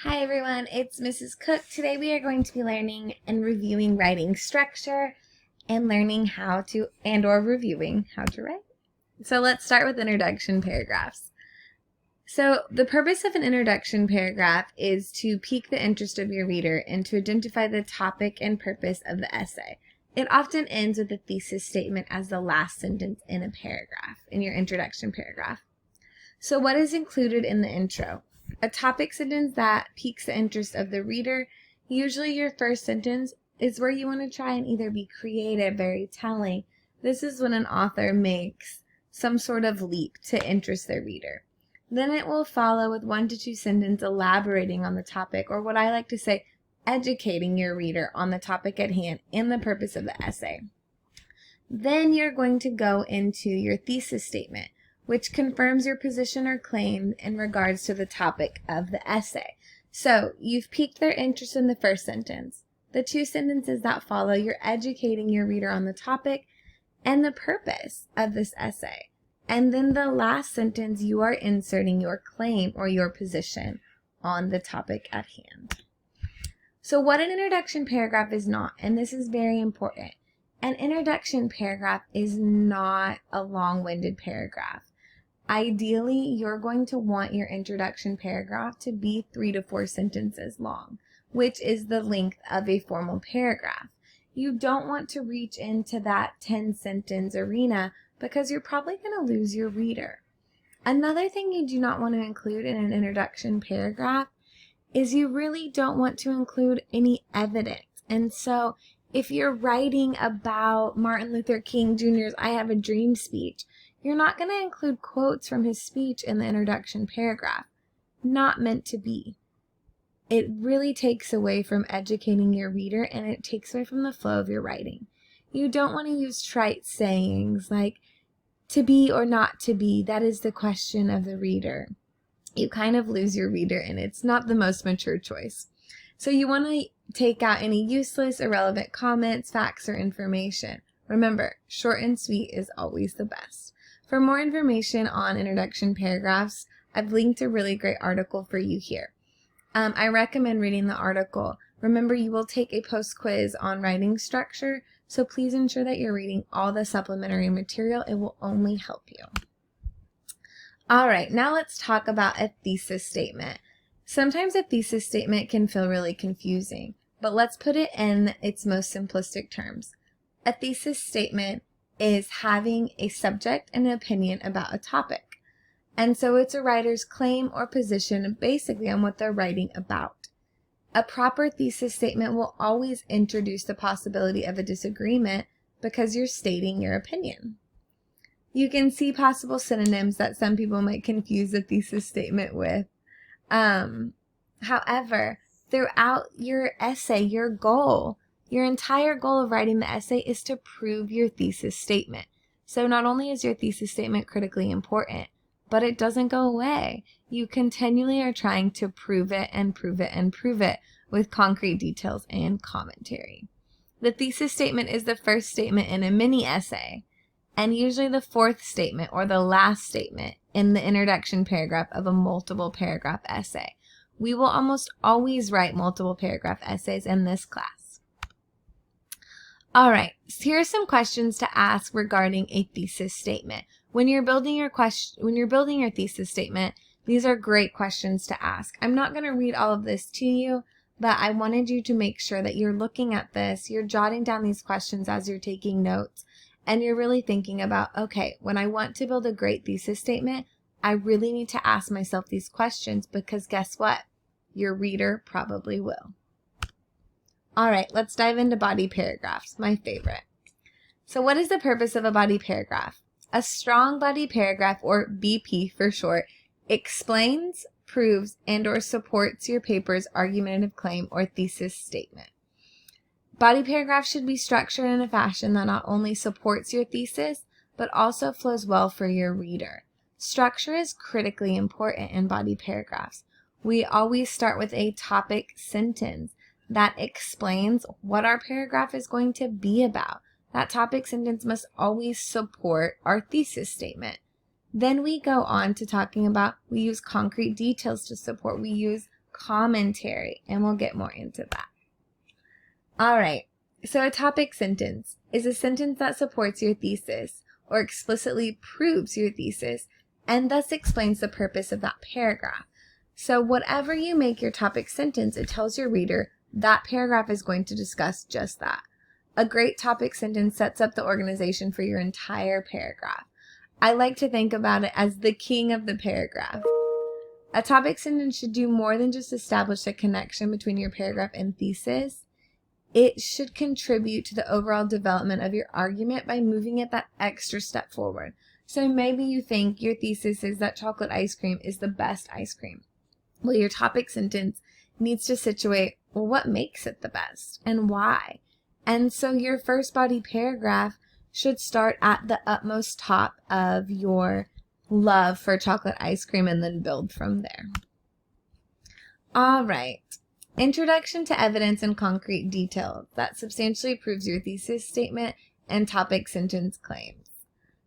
Hi everyone, it's Mrs. Cook. Today we are going to be learning and reviewing writing structure and learning how to or reviewing how to write. So let's start with introduction paragraphs. So the purpose of an introduction paragraph is to pique the interest of your reader and to identify the topic and purpose of the essay. It often ends with a thesis statement as the last sentence in a paragraph, in your introduction paragraph. So what is included in the intro? A topic sentence that piques the interest of the reader. Usually your first sentence is where you want to try and either be creative, very telling. This is when an author makes some sort of leap to interest their reader. Then it will follow with 1 to 2 sentences elaborating on the topic, or what I like to say, educating your reader on the topic at hand and the purpose of the essay. Then you're going to go into your thesis statement, which confirms your position or claim in regards to the topic of the essay. So you've piqued their interest in the first sentence. The 2 sentences that follow, you're educating your reader on the topic and the purpose of this essay. And then the last sentence, you are inserting your claim or your position on the topic at hand. So what an introduction paragraph is not, and this is very important, an introduction paragraph is not a long-winded paragraph. Ideally, you're going to want your introduction paragraph to be 3 to 4 sentences long, which is the length of a formal paragraph. You don't want to reach into that 10-sentence arena because you're probably going to lose your reader. Another thing you do not want to include in an introduction paragraph is you really don't want to include any evidence. And so if you're writing about Martin Luther King Jr.'s I Have a Dream speech, you're not going to include quotes from his speech in the introduction paragraph. Not meant to be. It really takes away from educating your reader, and it takes away from the flow of your writing. You don't want to use trite sayings like, to be or not to be, that is the question of the reader. You kind of lose your reader, and it's not the most mature choice. So you want to take out any useless, irrelevant comments, facts, or information. Remember, short and sweet is always the best. For more information on introduction paragraphs, I've linked a really great article for you here. I recommend reading the article. Remember, you will take a post-quiz on writing structure, so please ensure that you're reading all the supplementary material. It will only help you. All right, now let's talk about a thesis statement. Sometimes a thesis statement can feel really confusing, but let's put it in its most simplistic terms. A thesis statement is having a subject and an opinion about a topic. And so it's a writer's claim or position basically on what they're writing about. A proper thesis statement will always introduce the possibility of a disagreement because you're stating your opinion. You can see possible synonyms that some people might confuse a thesis statement with. However, throughout your essay, your entire goal of writing the essay is to prove your thesis statement. So not only is your thesis statement critically important, but it doesn't go away. You continually are trying to prove it and prove it and prove it with concrete details and commentary. The thesis statement is the first statement in a mini essay, and usually the 4th statement or the last statement in the introduction paragraph of a multiple paragraph essay. We will almost always write multiple paragraph essays in this class. All right, so here are some questions to ask regarding a thesis statement. When you're building your thesis statement, these are great questions to ask. I'm not going to read all of this to you, but I wanted you to make sure that you're looking at this, you're jotting down these questions as you're taking notes, and you're really thinking about, okay, when I want to build a great thesis statement, I really need to ask myself these questions because guess what? Your reader probably will. All right, let's dive into body paragraphs, my favorite. So what is the purpose of a body paragraph? A strong body paragraph, or BP for short, explains, proves, and/or supports your paper's argumentative claim or thesis statement. Body paragraphs should be structured in a fashion that not only supports your thesis, but also flows well for your reader. Structure is critically important in body paragraphs. We always start with a topic sentence that explains what our paragraph is going to be about. That topic sentence must always support our thesis statement. Then we go on to talking about, we use concrete details to support. We use commentary, and we'll get more into that. All right, so a topic sentence is a sentence that supports your thesis or explicitly proves your thesis and thus explains the purpose of that paragraph. So whatever you make your topic sentence, it tells your reader that paragraph is going to discuss just that. A great topic sentence sets up the organization for your entire paragraph. I like to think about it as the king of the paragraph. A topic sentence should do more than just establish a connection between your paragraph and thesis. It should contribute to the overall development of your argument by moving it that extra step forward. So maybe you think your thesis is that chocolate ice cream is the best ice cream. Well, your topic sentence needs to situate, well, what makes it the best and why? And so your first body paragraph should start at the utmost top of your love for chocolate ice cream and then build from there. All right. Introduction to evidence and concrete details that substantially proves your thesis statement and topic sentence claims.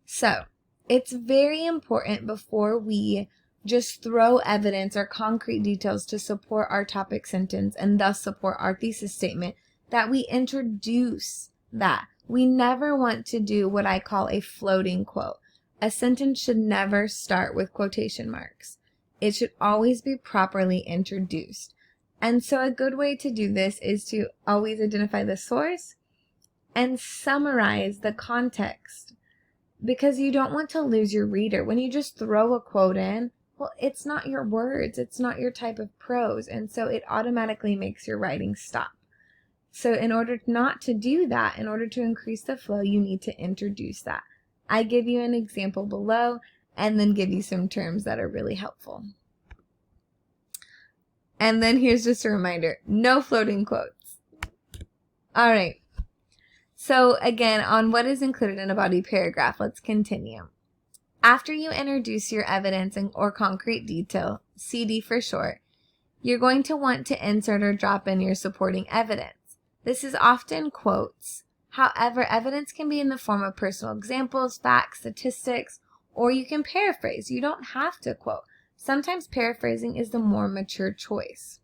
So, it's very important before we just throw evidence or concrete details to support our topic sentence and thus support our thesis statement that we introduce that. We never want to do what I call a floating quote. A sentence should never start with quotation marks. It should always be properly introduced. And so a good way to do this is to always identify the source and summarize the context, because you don't want to lose your reader. When you just throw a quote in, well, it's not your words, it's not your type of prose, and so it automatically makes your writing stop. So in order not to do that, in order to increase the flow, you need to introduce that. I give you an example below and then give you some terms that are really helpful. And then here's just a reminder, no floating quotes. All right. So again, on what is included in a body paragraph, let's continue. After you introduce your evidence or concrete detail, CD for short, you're going to want to insert or drop in your supporting evidence. This is often quotes. However, evidence can be in the form of personal examples, facts, statistics, or you can paraphrase. You don't have to quote. Sometimes paraphrasing is the more mature choice.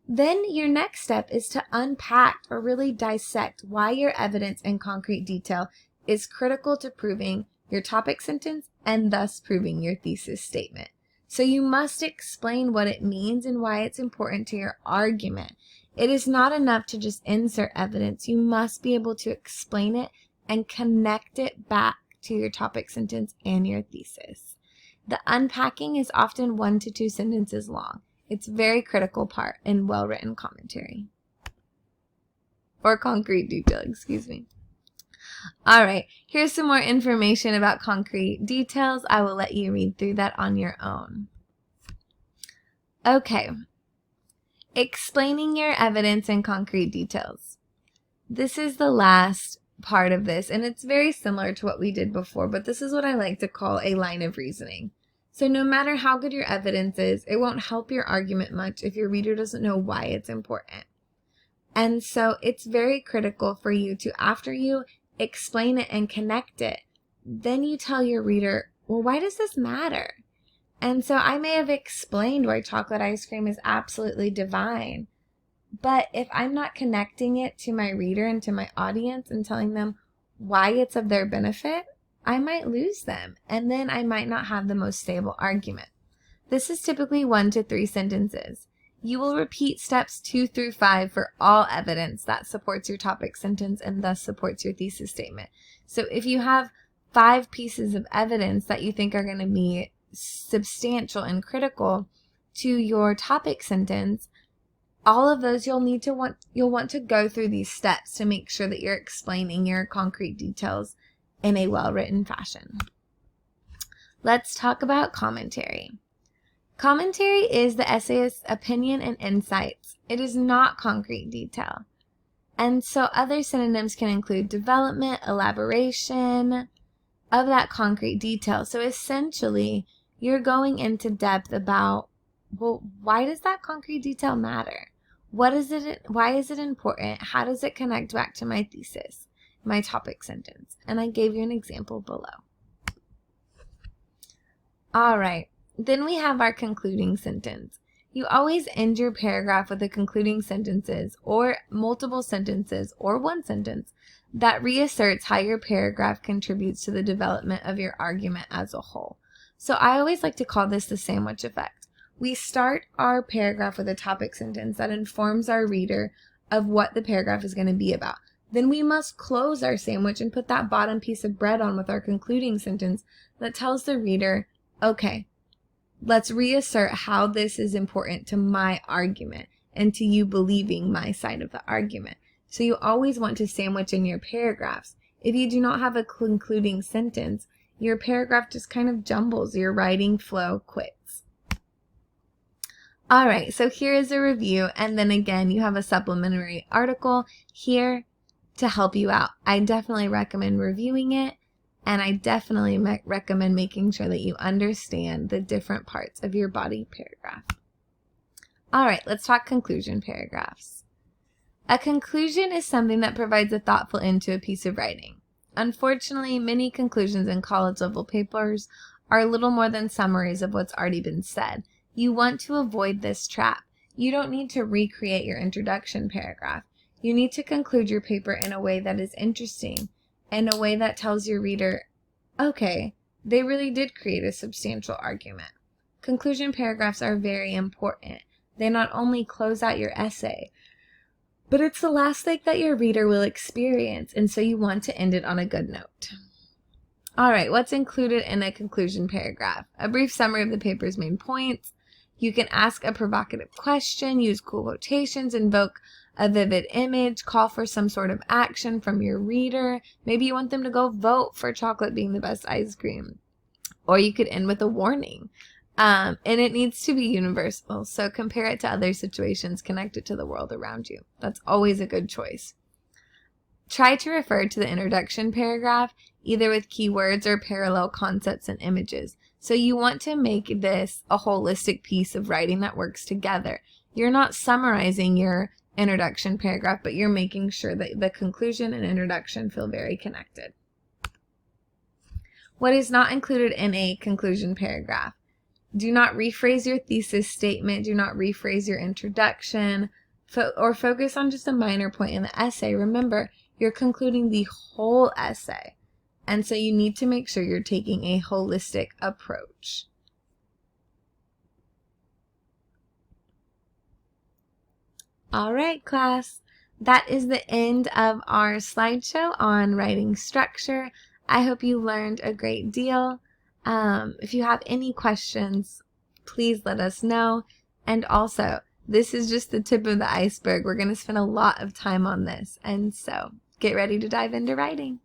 Then your next step is to unpack or really dissect why your evidence and concrete detail is critical to proving your topic sentence and thus proving your thesis statement. So you must explain what it means and why it's important to your argument. It is not enough to just insert evidence. You must be able to explain it and connect it back to your topic sentence and your thesis. The unpacking is often 1 to 2 sentences long. It's a very critical part in well-written commentary. Or concrete detail, excuse me. All right, here's some more information about concrete details. I will let you read through that on your own. Okay. Explaining your evidence and concrete details. This is the last part of this, and it's very similar to what we did before, but this is what I like to call a line of reasoning. So no matter how good your evidence is, it won't help your argument much if your reader doesn't know why it's important. And so it's very critical for you to, after you explain it and connect it, then you tell your reader, well, why does this matter? And so I may have explained why chocolate ice cream is absolutely divine, but if I'm not connecting it to my reader and to my audience and telling them why it's of their benefit, I might lose them, and then I might not have the most stable argument. This is typically 1 to 3 sentences. You will repeat steps 2 through 5 for all evidence that supports your topic sentence and thus supports your thesis statement. So if you have 5 pieces of evidence that you think are going to be substantial and critical to your topic sentence, all of those you'll want to go through these steps to make sure that you're explaining your concrete details in a well-written fashion. Let's talk about commentary. Commentary is the essayist's opinion and insights. It is not concrete detail. And so other synonyms can include development, elaboration of that concrete detail. So essentially, you're going into depth about, well, why does that concrete detail matter? What is it? Why is it important? How does it connect back to my thesis, my topic sentence? And I gave you an example below. All right. Then we have our concluding sentence. You always end your paragraph with the concluding sentences or multiple sentences or one sentence that reasserts how your paragraph contributes to the development of your argument as a whole. So I always like to call this the sandwich effect. We start our paragraph with a topic sentence that informs our reader of what the paragraph is going to be about. Then we must close our sandwich and put that bottom piece of bread on with our concluding sentence that tells the reader, okay, let's reassert how this is important to my argument and to you believing my side of the argument. So you always want to sandwich in your paragraphs. If you do not have a concluding sentence, your paragraph just kind of jumbles. Your writing flow quits. All right, so here is a review, and then again, you have a supplementary article here to help you out. I definitely recommend reviewing it, and I definitely recommend making sure that you understand the different parts of your body paragraph. All right, let's talk conclusion paragraphs. A conclusion is something that provides a thoughtful end to a piece of writing. Unfortunately, many conclusions in college-level papers are little more than summaries of what's already been said. You want to avoid this trap. You don't need to recreate your introduction paragraph. You need to conclude your paper in a way that is interesting, in a way that tells your reader, okay, they really did create a substantial argument. Conclusion paragraphs are very important. They not only close out your essay, but it's the last thing that your reader will experience, and so you want to end it on a good note. All right, what's included in a conclusion paragraph? A brief summary of the paper's main points. You can ask a provocative question, use cool quotations, invoke a vivid image, call for some sort of action from your reader. Maybe you want them to go vote for chocolate being the best ice cream. Or you could end with a warning. And it needs to be universal, so compare it to other situations, connect it to the world around you. That's always a good choice. Try to refer to the introduction paragraph either with keywords or parallel concepts and images. So you want to make this a holistic piece of writing that works together. You're not summarizing your introduction paragraph, but you're making sure that the conclusion and introduction feel very connected. What is not included in a conclusion paragraph? Do not rephrase your thesis statement. Do not rephrase your introduction, or focus on just a minor point in the essay. Remember, you're concluding the whole essay, and so you need to make sure you're taking a holistic approach. All right, class. That is the end of our slideshow on writing structure. I hope you learned a great deal. If you have any questions, please let us know. And also, this is just the tip of the iceberg. We're going to spend a lot of time on this. And so, get ready to dive into writing.